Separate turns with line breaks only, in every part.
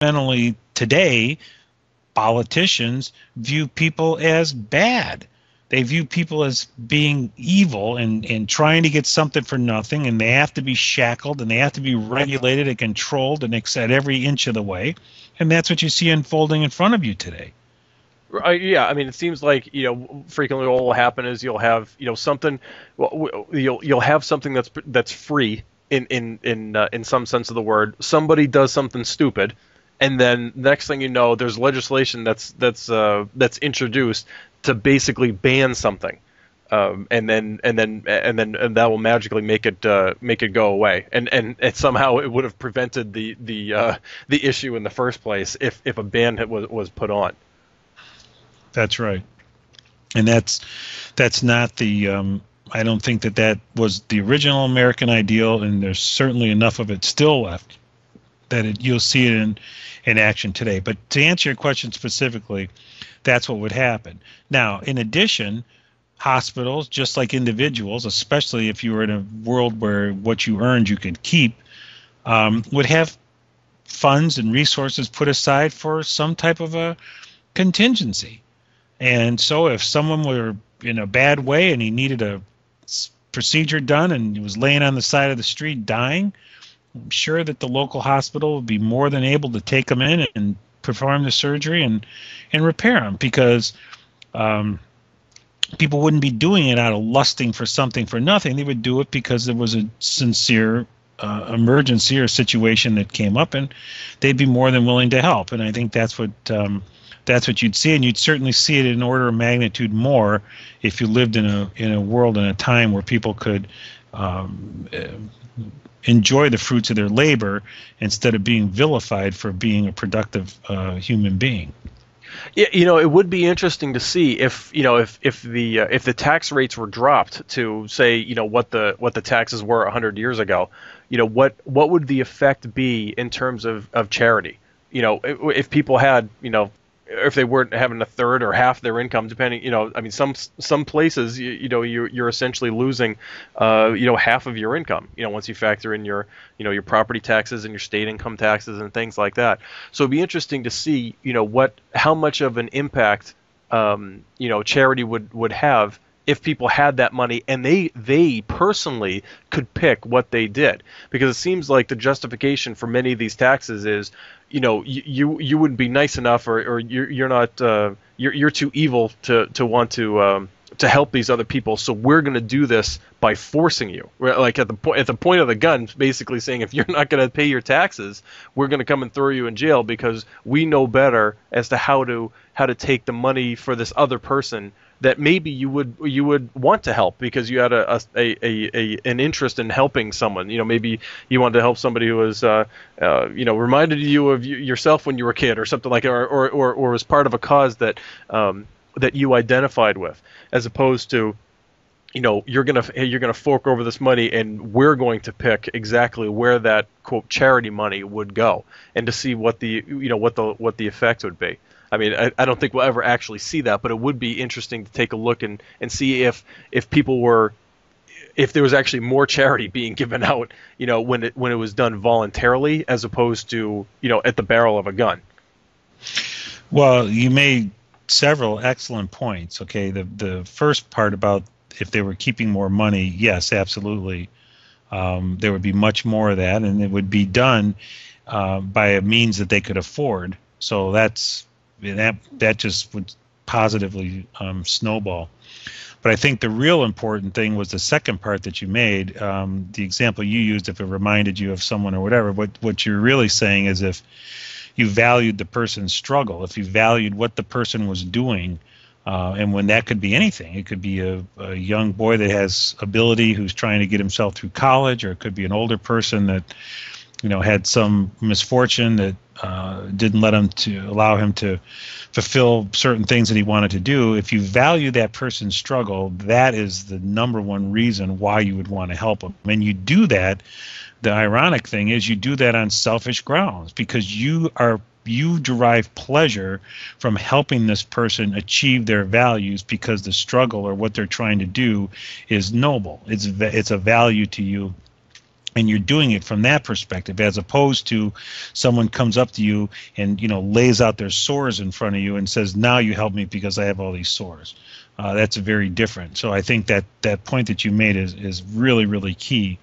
fundamentally today, politicians view people as bad. They view people as being evil and trying to get something for nothing, and they have to be shackled and they have to be regulated and controlled and at every inch of the way. And that's what you see unfolding in front of you today.
Yeah, I mean, it seems like, frequently what will happen is you'll have, something, you'll have something that's free in some sense of the word. Somebody does something stupid, and then next thing you know, there's legislation that's introduced to basically ban something, and then that will magically make it go away, and somehow it would have prevented the issue in the first place if a ban was put on.
That's right, and that's not the. I don't think that was the original American ideal, and there's certainly enough of it still left that you'll see it in action today. But to answer your question specifically, that's what would happen. Now, in addition, hospitals, just like individuals, especially if you were in a world where what you earned you could keep, would have funds and resources put aside for some type of a contingency. And so if someone were in a bad way and he needed a procedure done and he was laying on the side of the street dying, I'm sure that the local hospital would be more than able to take them in and perform the surgery and repair them, because people wouldn't be doing it out of lusting for something for nothing. They would do it because there was a sincere emergency or situation that came up, and they'd be more than willing to help. And I think that's what you'd see, and you'd certainly see it in order of magnitude more if you lived in a world in a time where people could enjoy the fruits of their labor instead of being vilified for being a productive human being.
Yeah, it would be interesting to see if the tax rates were dropped to, say, what the taxes were 100 years ago. What would the effect be in terms of charity? If people had, if they weren't having a third or half their income, depending, I mean, some places, you're essentially losing, half of your income, once you factor in your property taxes and your state income taxes and things like that. So it'd be interesting to see, how much of an impact, charity would have if people had that money and they personally could pick what they did. Because it seems like the justification for many of these taxes is, you wouldn't be nice enough, or you're not, you're too evil to want to help these other people, so we're going to do this by forcing you. We're, like, at the point of the gun, basically saying, if you're not going to pay your taxes, we're going to come and throw you in jail because we know better as to how to take the money for this other person that maybe you would want to help because you had an interest in helping someone. Maybe you wanted to help somebody who was reminded you of yourself when you were a kid or something like that, or was part of a cause that you identified with, as opposed to, you're gonna fork over this money and we're going to pick exactly where that, quote, charity money would go, and to see what the effect would be. I mean, I don't think we'll ever actually see that, but it would be interesting to take a look and see if there was actually more charity being given out, when it was done voluntarily, as opposed to, at the barrel of a gun.
Well, you made several excellent points. Okay, the first part about if they were keeping more money, yes, absolutely. There would be much more of that, and it would be done by a means that they could afford. So that just would positively snowball. But I think the real important thing was the second part that you made, the example you used, if it reminded you of someone or whatever. What you're really saying is if you valued the person's struggle, if you valued what the person was doing, and when that could be anything. It could be a young boy that has ability who's trying to get himself through college, or it could be an older person that had some misfortune that didn't allow him to fulfill certain things that he wanted to do. If you value that person's struggle, that is the number one reason why you would want to help him. And you do that. The ironic thing is you do that on selfish grounds, because you derive pleasure from helping this person achieve their values, because the struggle or what they're trying to do is noble. It's a value to you. and you're doing it from that perspective, as opposed to someone comes up to you and lays out their sores in front of you and says, now you help me because I have all these sores. That's very different. So I think that point that you made is really, really key.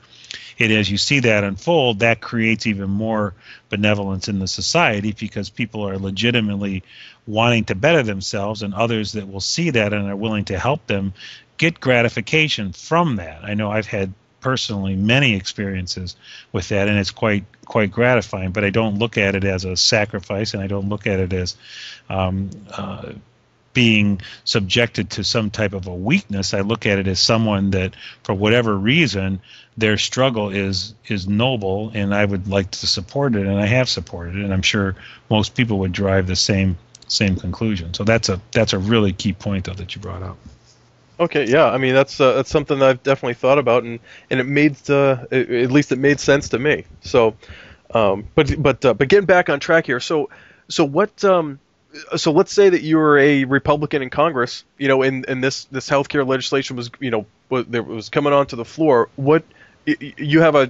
And as you see that unfold, that creates even more benevolence in the society, because people are legitimately wanting to better themselves, and others that will see that and are willing to help them get gratification from that. I know I've had personally many experiences with that, and it's quite gratifying, but I don't look at it as a sacrifice, and I don't look at it as being subjected to some type of a weakness. I look at it as someone that, for whatever reason, their struggle is noble, and I would like to support it, and I have supported it, and I'm sure most people would drive the same conclusion. So that's a really key point, though, that you brought up.
Okay, yeah, I mean that's something that I've definitely thought about, and it made at least it made sense to me. So, but getting back on track here. So what? So let's say that you were a Republican in Congress, and this healthcare legislation was, was coming onto the floor. What you have a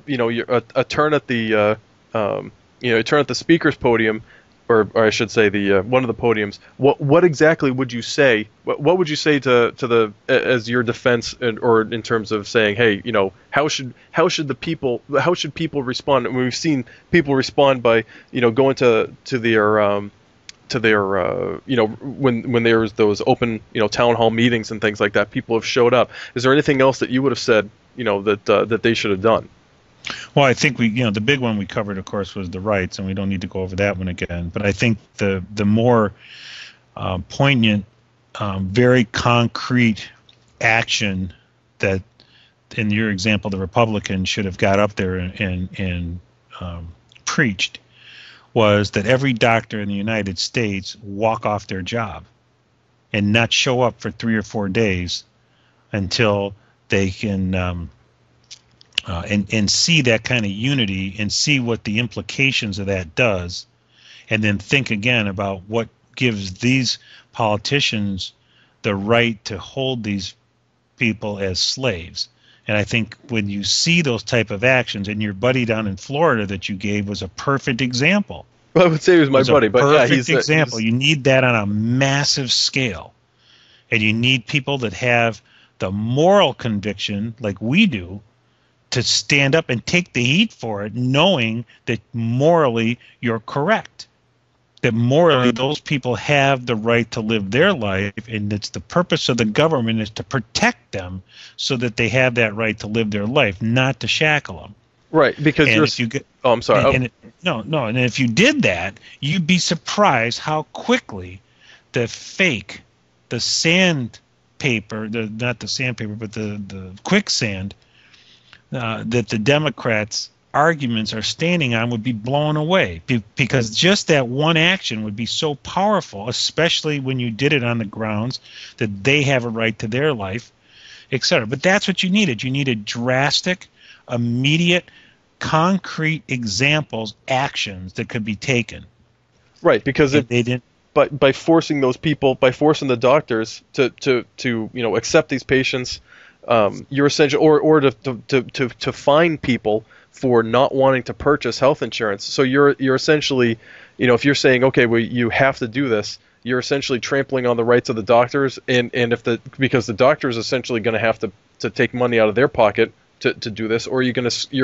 turn at the turn at the speaker's podium, or I should say the one of the podiums. What exactly would you say? What would you say to the as your defense, or in terms of saying, hey, how should people respond? I mean, we've seen people respond by going to their when there's those open town hall meetings and things like that. People have showed up. Is there anything else that you would have said that they should have done?
Well, I think the big one we covered, of course, was the rights, and we don't need to go over that one again. But I think the more poignant, very concrete action that, in your example, the Republicans should have got up there and preached, was that every doctor in the United States walk off their job and not show up for 3 or 4 days until they can and see that kind of unity and see what the implications of that does, and then think again about what gives these politicians the right to hold these people as slaves. And I think when you see those type of actions, and your buddy down in Florida that you gave was a perfect example.
Well, I would say he was my buddy, but yeah,
he's an example. You need that on a massive scale, and you need people that have the moral conviction, like we do, to stand up and take the heat for it, knowing that morally you're correct. That morally those people have the right to live their life, and it's the purpose of the government is to protect them so that they have that right to live their life, not to shackle them.
Right, because I'm sorry.
And if you did that, you'd be surprised how quickly the quicksand that the Democrats' arguments are standing on would be blown away, because just that one action would be so powerful, especially when you did it on the grounds that they have a right to their life, etc. But that's what you needed. You needed drastic, immediate, concrete examples, actions that could be taken.
Right, because
they didn't.
By forcing those people, by forcing the doctors to accept these patients, you're essentially, or to fine people for not wanting to purchase health insurance. So you're essentially, if you're saying, okay, well, you have to do this, you're essentially trampling on the rights of the doctors, and because the doctor is essentially going to have to take money out of their pocket to do this, or you're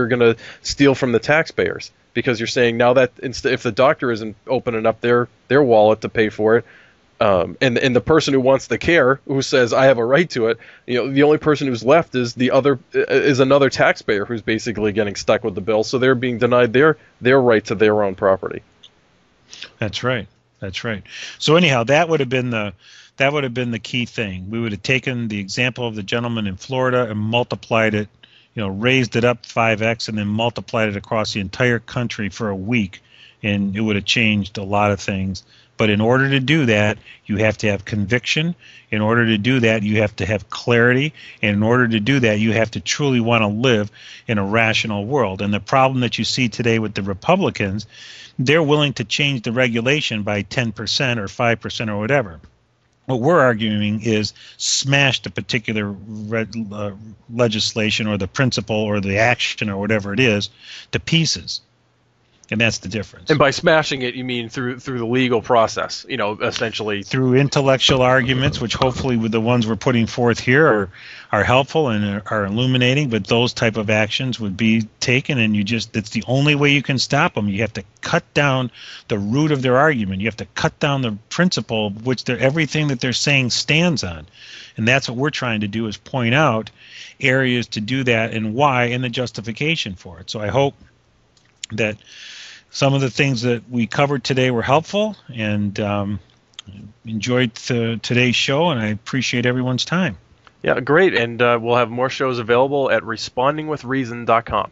gonna steal from the taxpayers, because you're saying now that if the doctor isn't opening up their wallet to pay for it, and the person who wants the care, who says I have a right to it, the only person who's left is another taxpayer who's basically getting stuck with the bill. So they're being denied their right to their own property.
That's right. So anyhow, that would have been the key thing. We would have taken the example of the gentleman in Florida and multiplied it, raised it up 5x, and then multiplied it across the entire country for a week, and it would have changed a lot of things. But in order to do that, you have to have conviction. In order to do that, you have to have clarity. And in order to do that, you have to truly want to live in a rational world. And the problem that you see today with the Republicans, they're willing to change the regulation by 10% or 5% or whatever. What we're arguing is smash the particular legislation or the principle or the action or whatever it is to pieces. And that's the difference.
And by smashing it, you mean through the legal process, essentially.
Through intellectual arguments, which hopefully with the ones we're putting forth here are helpful and are illuminating, but those type of actions would be taken, and it's the only way you can stop them. You have to cut down the root of their argument. You have to cut down the principle which everything that they're saying stands on. And that's what we're trying to do, is point out areas to do that and why and the justification for it. So I hope that some of the things that we covered today were helpful, and enjoyed today's show, and I appreciate everyone's time.
Yeah, great. And we'll have more shows available at respondingwithreason.com.